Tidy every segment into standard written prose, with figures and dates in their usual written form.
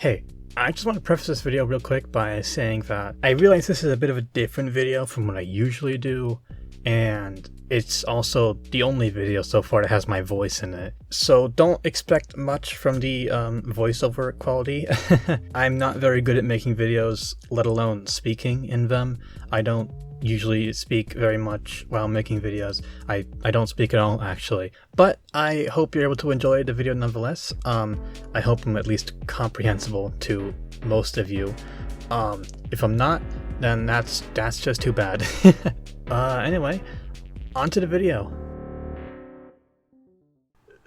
Hey, I just want to preface this video real quick by saying that I realize this is a bit of a different video from what I usually do, and it's also the only video so far that has my voice in it. So don't expect much from the voiceover quality. I'm not very good at making videos, let alone speaking in them. I don't usually speak very much while making videos. I don't speak at all, actually. But I hope you're able to enjoy the video nonetheless. I hope I'm at least comprehensible to most of you. If I'm not, then that's just too bad. Anyway, on to the video.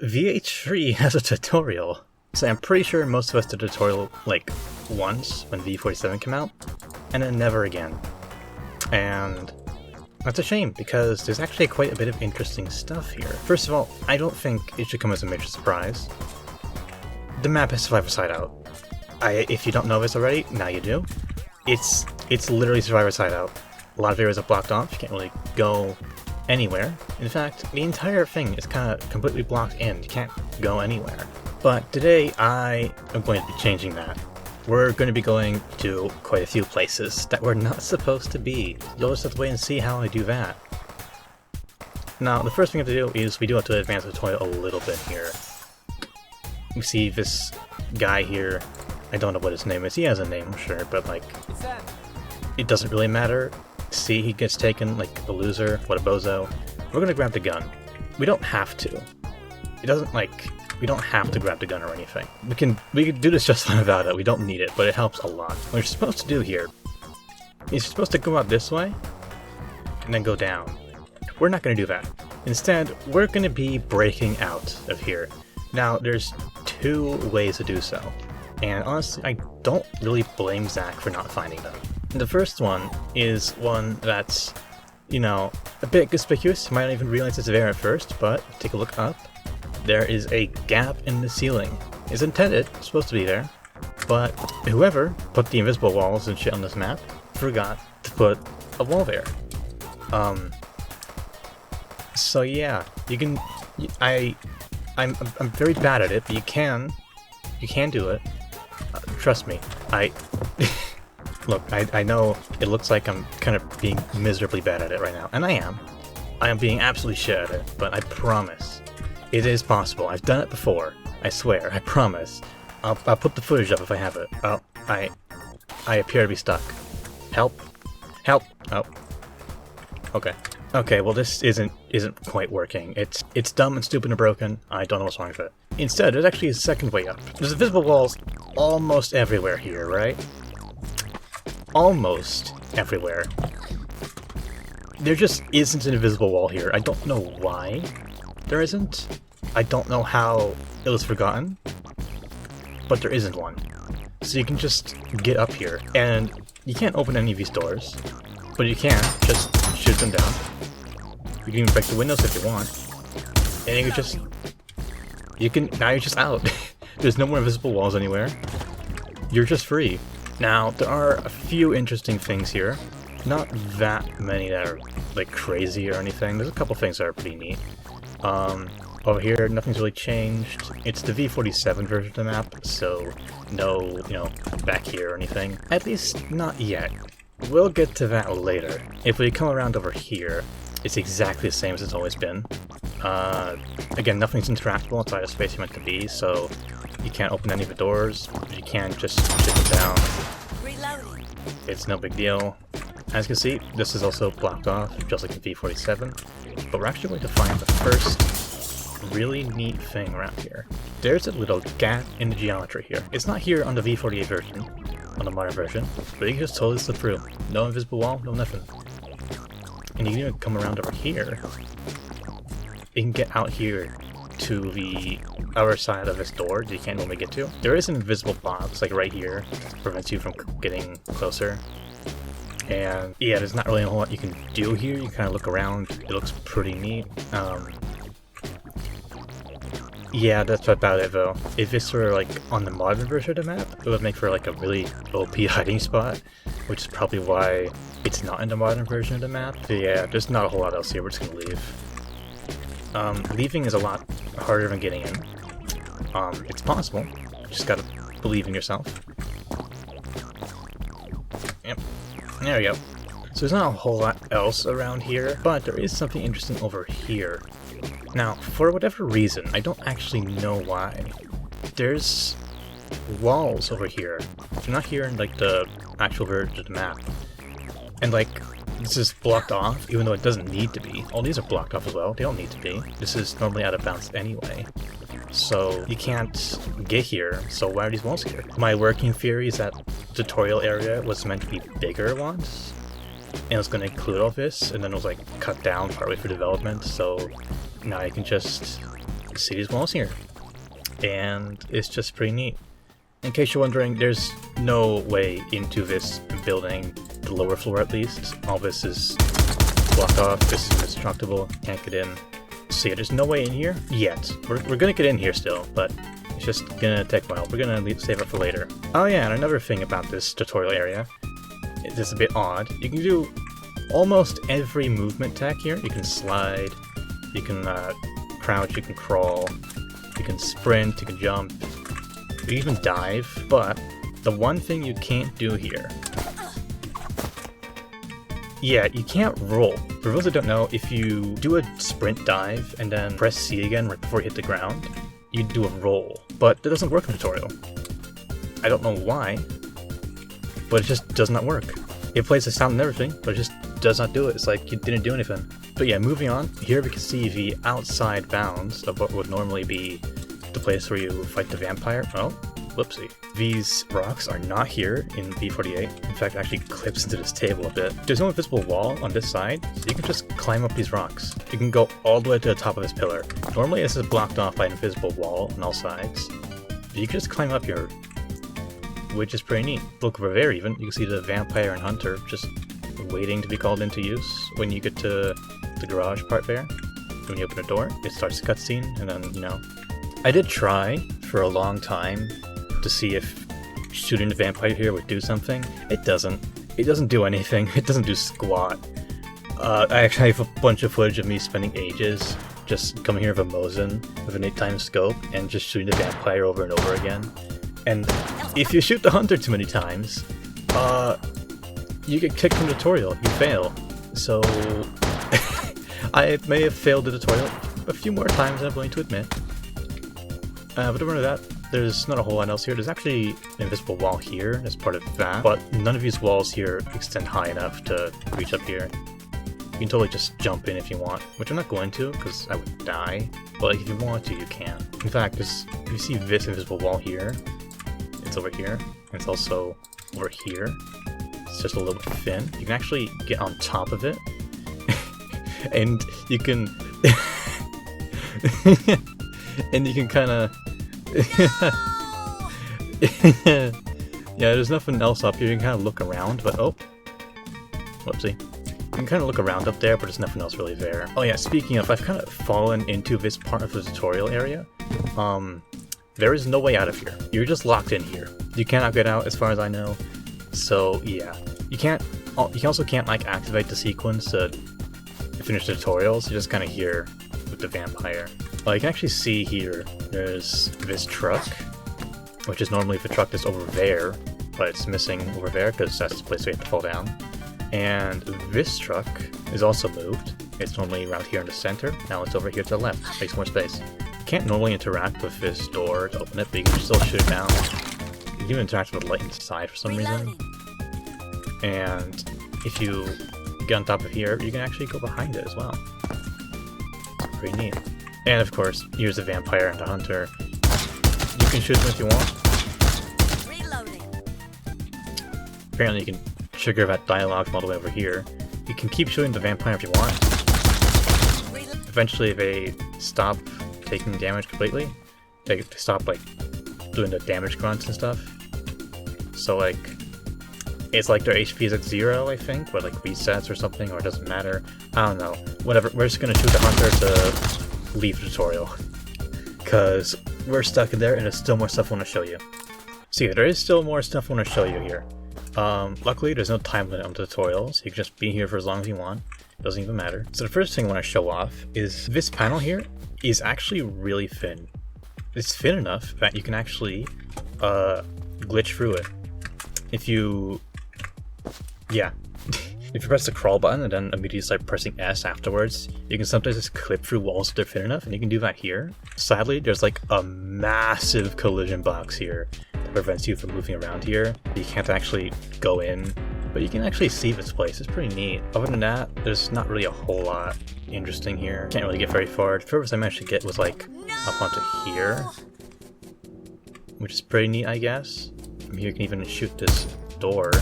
VH3 has a tutorial. So I'm pretty sure most of us did a tutorial like once when V47 came out, and then never again. And that's a shame, because there's actually quite a bit of interesting stuff here. First of all, I don't think it should come as a major surprise. The map is Survivor Side Out. If you don't know this already, now you do. It's literally Survivor Side Out. A lot of areas are blocked off, you can't really go anywhere. In fact, the entire thing is kind of completely blocked in, you can't go anywhere. But today I am going to be changing that. We're going to be going to quite a few places that we're not supposed to be. You'll just have to wait and see how I do that. Now, the first thing we have to do is we do have to advance the tutorial a little bit here. We see this guy here. I don't know what his name is. He has a name, sure, but like, it doesn't really matter. See, he gets taken like a loser. What a bozo. We're going to grab the gun. We don't have to. It doesn't like... We don't have to grab the gun or anything. We can do this just fine without it. We don't need it, but it helps a lot. What you're supposed to do here is you're supposed to go out this way and then go down. We're not going to do that. Instead, we're going to be breaking out of here. Now, there's two ways to do so. And honestly, I don't really blame Zach for not finding them. The first one is one that's, you know, a bit conspicuous. You might not even realize it's there at first, but take a look up. There is a gap in the ceiling. It's intended, it's supposed to be there, but whoever put the invisible walls and shit on this map forgot to put a wall there. So yeah, you can. I'm very bad at it, but you can do it. Trust me. Look, I know it looks like I'm kind of being miserably bad at it right now, and I am. I am being absolutely shit at it, but I promise. It is possible. I've done it before. I swear. I promise. I'll put the footage up if I have it. Oh, I appear to be stuck. Help! Help! Oh. Okay. Okay. Well, this isn't quite working. It's dumb and stupid and broken. I don't know what's wrong with it. Instead, there's actually a second way up. There's invisible walls almost everywhere here, right? Almost everywhere. There just isn't an invisible wall here. I don't know why there isn't. I don't know how it was forgotten, but there isn't one. So you can just get up here, and you can't open any of these doors, but you can just shoot them down. You can even break the windows if you want, and now you're just out. There's no more invisible walls anywhere. You're just free. Now, there are a few interesting things here. Not that many that are like crazy or anything. There's a couple things that are pretty neat. Over here, nothing's really changed. It's the V47 version of the map, so no, back here or anything. At least not yet. We'll get to that later. If we come around over here, it's exactly the same as it's always been. Again, nothing's interactable outside of space you're meant to be, so you can't open any of the doors. You can just shoot them down. Reloading. It's no big deal. As you can see, this is also blocked off, just like the V47. But we're actually going to find the first really neat thing around here. There's a little gap in the geometry here. It's not here on the V48 version, on the modern version, but you can just totally slip through. No invisible wall, no nothing. And you can even come around over here. You can get out here to the other side of this door that you can't normally get to. There is an invisible box, like right here, that prevents you from getting closer. And yeah, there's not really a whole lot you can do here. You kind of look around. It looks pretty neat. Yeah, that's about it though. If this were like on the modern version of the map, it would make for like a really OP hiding spot, which is probably why it's not in the modern version of the map. But yeah, there's not a whole lot else here. We're just gonna leave. Leaving is a lot harder than getting in. It's possible. You just gotta believe in yourself. Yep, there we go. So there's not a whole lot else around here, but there is something interesting over here. Now, for whatever reason, I don't actually know why, there's walls over here. They're not here in like the actual version of the map. And like, this is blocked off, even though it doesn't need to be. All these are blocked off as well, they don't need to be. This is normally out of bounds anyway. So you can't get here, so why are these walls here? My working theory is that the tutorial area was meant to be bigger once, and it was going to include all this, and then it was like cut down partway through development, so now you can just see these walls here. And it's just pretty neat. In case you're wondering, there's no way into this building, the lower floor at least. All this is blocked off, this is indestructible, can't get in. So yeah, there's no way in here yet. We're gonna get in here still, but it's just gonna take a while. We're gonna save it for later. Oh yeah, and another thing about this tutorial area, it's a bit odd. You can do almost every movement tech here. You can slide, you can crouch, you can crawl, you can sprint, you can jump, you can even dive, but the one thing you can't do here, yeah, you can't roll. For those that don't know, if you do a sprint dive and then press C again right before you hit the ground, you do a roll. But that doesn't work in the tutorial. I don't know why, but it just does not work. It plays the sound and everything, but it just does not do it. It's like you didn't do anything. But yeah, moving on, here we can see the outside bounds of what would normally be the place where you fight the vampire. Oh, whoopsie. These rocks are not here in V48. In fact, it actually clips into this table a bit. There's no invisible wall on this side, so you can just climb up these rocks. You can go all the way to the top of this pillar. Normally this is blocked off by an invisible wall on all sides, but you can just climb up here, which is pretty neat. Look over there even, you can see the vampire and hunter just waiting to be called into use. When you get to the garage part there, when you open the door, it starts the cutscene, and then, you know. I did try for a long time to see if shooting the vampire here would do something. It doesn't. It doesn't do anything. It doesn't do squat. I actually have a bunch of footage of me spending ages just coming here with a Mosin with an 8x scope and just shooting the vampire over and over again. And if you shoot the hunter too many times, you get kicked from the tutorial. You fail. So I may have failed the tutorial a few more times than I'm willing to admit. But other than that, there's not a whole lot else here. There's actually an invisible wall here as part of that, but none of these walls here extend high enough to reach up here. You can totally just jump in if you want, which I'm not going to because I would die, but like, if you want to, you can. In fact, if you see this invisible wall here, it's over here, and it's also over here. It's just a little bit thin. You can actually get on top of it, and you can... and you can kind of... yeah, there's nothing else up here. You can kind of look around, but oh, whoopsie. You can kind of look around up there, but there's nothing else really there. Oh yeah, speaking of, I've kind of fallen into this part of the tutorial area. There is no way out of here. You're just locked in here. You cannot get out, as far as I know. So yeah, you can't. You also can't like activate the sequence to finish the tutorial. So you're just kind of here with the vampire. Well, you can actually see here, there's this truck, which is normally the truck that's over there, but it's missing over there because that's the place we have to fall down. And this truck is also moved. It's normally around here in the center, now it's over here to the left, makes more space. You can't normally interact with this door to open it, but you can still shoot it down. You can interact with the light inside for some reason. And if you get on top of here, you can actually go behind it as well. It's pretty neat. And of course, here's the vampire and the hunter. You can shoot them if you want. Reloading. Apparently you can trigger that dialogue from all the way over here. You can keep shooting the vampire if you want. Eventually they stop taking damage completely. They stop like doing the damage grunts and stuff. So like, it's like their HP is at 0, I think, but like resets or something, or it doesn't matter. I don't know. Whatever, we're just gonna shoot the hunter to leave the tutorial, because we're stuck in there and there's still more stuff I want to show you. So yeah, there is still more stuff I want to show you here. Luckily there's no time limit on the tutorials. You can just be here for as long as you want. It doesn't even matter. So the first thing I want to show off is this panel here is actually really thin. It's thin enough that you can actually glitch through it. If you... yeah. If you press the crawl button and then immediately start pressing S afterwards, you can sometimes just clip through walls if they're thin enough, and you can do that here. Sadly, there's like a massive collision box here that prevents you from moving around here. You can't actually go in, but you can actually see this place. It's pretty neat. Other than that, there's not really a whole lot interesting here. Can't really get very far. The furthest I managed to get was like up onto here, which is pretty neat, I guess. From here you can even shoot this door.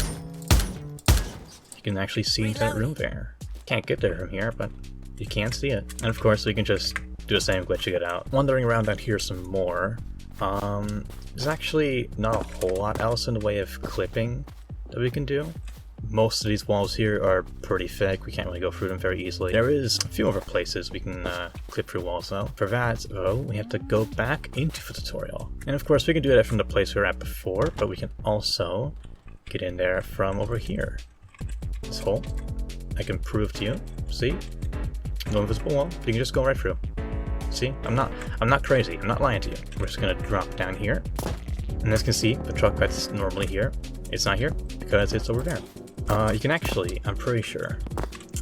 You can actually see into that room there. Can't get there from here, but you can see it. And of course, we can just do the same glitch to get out. Wandering around out here some more. There's actually not a whole lot else in the way of clipping that we can do. Most of these walls here are pretty thick. We can't really go through them very easily. There is a few other places we can clip through walls though. For that, though, we have to go back into the tutorial. And of course, we can do that from the place we were at before, but we can also get in there from over here. This hole, I can prove to you. See, no invisible wall. You can just go right through. See, I'm not crazy. I'm not lying to you. We're just gonna drop down here, and as you can see, the truck that's normally here, it's not here because it's over there. You can actually, I'm pretty sure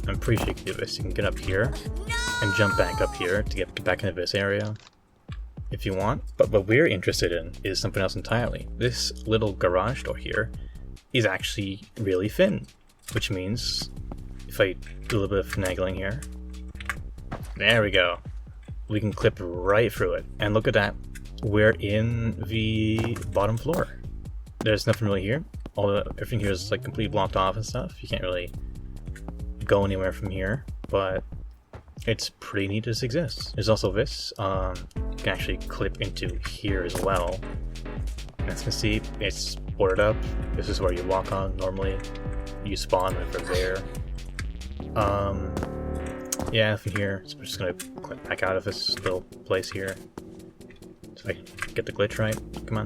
you can do this. You can get up here and jump back up here to get back into this area if you want. But what we're interested in is something else entirely. This little garage door here is actually really thin. Which means, if I do a little bit of finagling here, there we go. We can clip right through it. And look at that, we're in the bottom floor. There's nothing really here. Everything here is like completely blocked off and stuff. You can't really go anywhere from here, but it's pretty neat this exists. There's also this, you can actually clip into here as well. And as you can see, it's boarded up. This is where you walk on normally. You spawn over there. Yeah, from here, so we're just gonna clip back out of this little place here. So I can get the glitch right. Come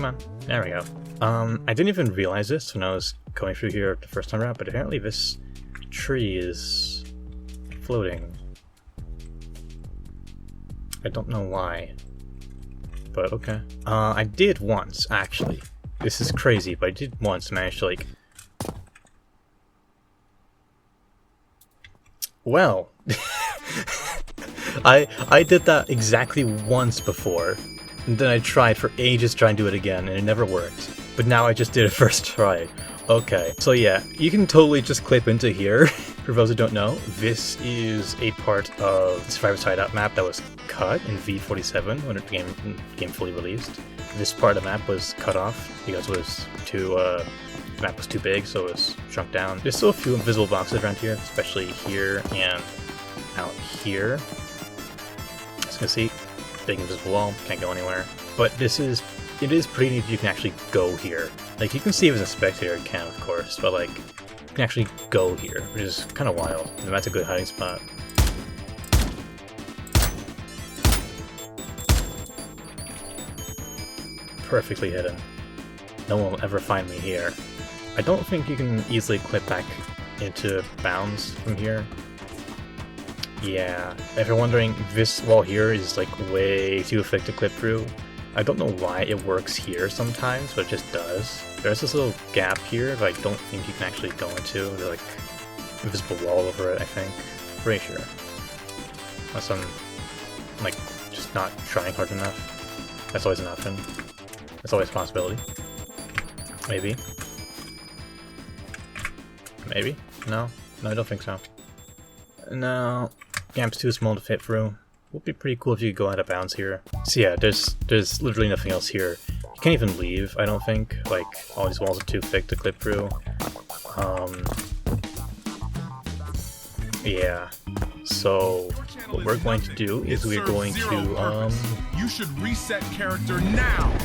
on, there we go. I didn't even realize this when I was going through here the first time around, but apparently this tree is floating. I don't know why, but okay. I did once, actually. This is crazy, but I did once manage to like... Well, I did that exactly once before, and then I tried for ages trying to do it again, and it never worked. But now I just did it first try. Okay, so yeah, you can totally just clip into here. For those who don't know, this is a part of the Survivor's Hideout map that was cut in V47 when the game fully released. This part of the map was cut off because it was the map was too big, so it was shrunk down. There's still a few invisible boxes around here, especially here and out here. As you can see, big invisible wall, can't go anywhere. But it is pretty neat you can actually go here. Like, you can see it as a spectator, you can, of course, but like, you can actually go here, which is kind of wild, and that's a good hiding spot. Perfectly hidden. No one will ever find me here. I don't think you can easily clip back into bounds from here. Yeah, if you're wondering, this wall here is like way too thick to clip through. I don't know why it works here sometimes, but it just does. There's this little gap here that I don't think you can actually go into. There's like invisible wall over it, I think. Pretty sure. Unless I'm like just not trying hard enough. That's always an option. That's always a possibility. Maybe. Maybe? No? No, I don't think so. No. Gamp's too small to fit through. Would be pretty cool if you could go out of bounds here. So yeah, there's literally nothing else here. You can't even leave, I don't think. Like, all these walls are too thick to clip through. Yeah. So what we're going to do is we're going to You should reset character now.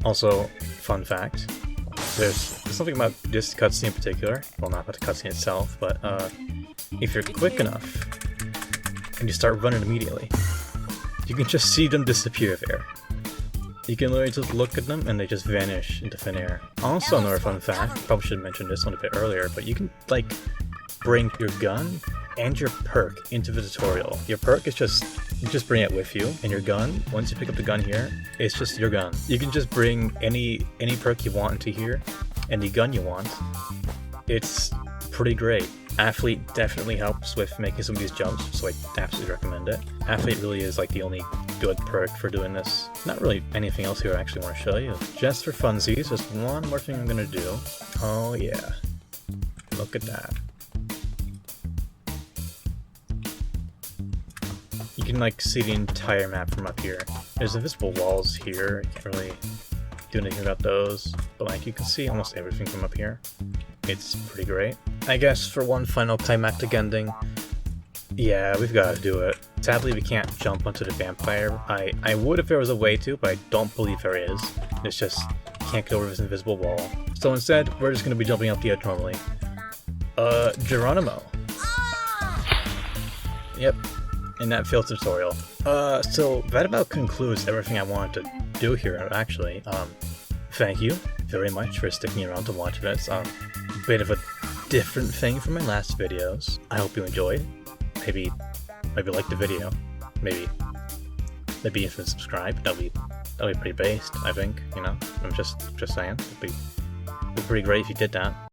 Also, fun fact. There's something about this cutscene in particular. Well, not about the cutscene itself, but if you're quick enough and you start running immediately, you can just see them disappear there. You can literally just look at them and they just vanish into thin air. Also, another fun fact, probably should have mentioned this one a bit earlier, but you can like bring your gun and your perk into the tutorial. Your perk is just, you just bring it with you, and your gun, once you pick up the gun here, it's just your gun. You can just bring any perk you want into here, any gun you want. It's pretty great. Athlete definitely helps with making some of these jumps, so I absolutely recommend it. Athlete really is like the only good perk for doing this. Not really anything else here I actually want to show you. Just for funsies, there's one more thing I'm gonna do. Oh yeah, look at that. You can like see the entire map from up here. There's invisible walls here, I can't really do anything about those, but like you can see almost everything from up here. It's pretty great. I guess for one final climactic ending, yeah, we've got to do it. Sadly, we can't jump onto the vampire. I would if there was a way to, but I don't believe there is. It's just, can't get over this invisible wall. So instead, we're just going to be jumping up the edge normally. Geronimo. Yep, in that field tutorial. So that about concludes everything I wanted to do here, actually. Thank you very much for sticking around to watch this. Bit of a different thing from my last videos. I hope you enjoyed. Maybe like the video. Maybe even subscribe. That'll be pretty based, I think. You know, I'm just saying. It'd be pretty great if you did that.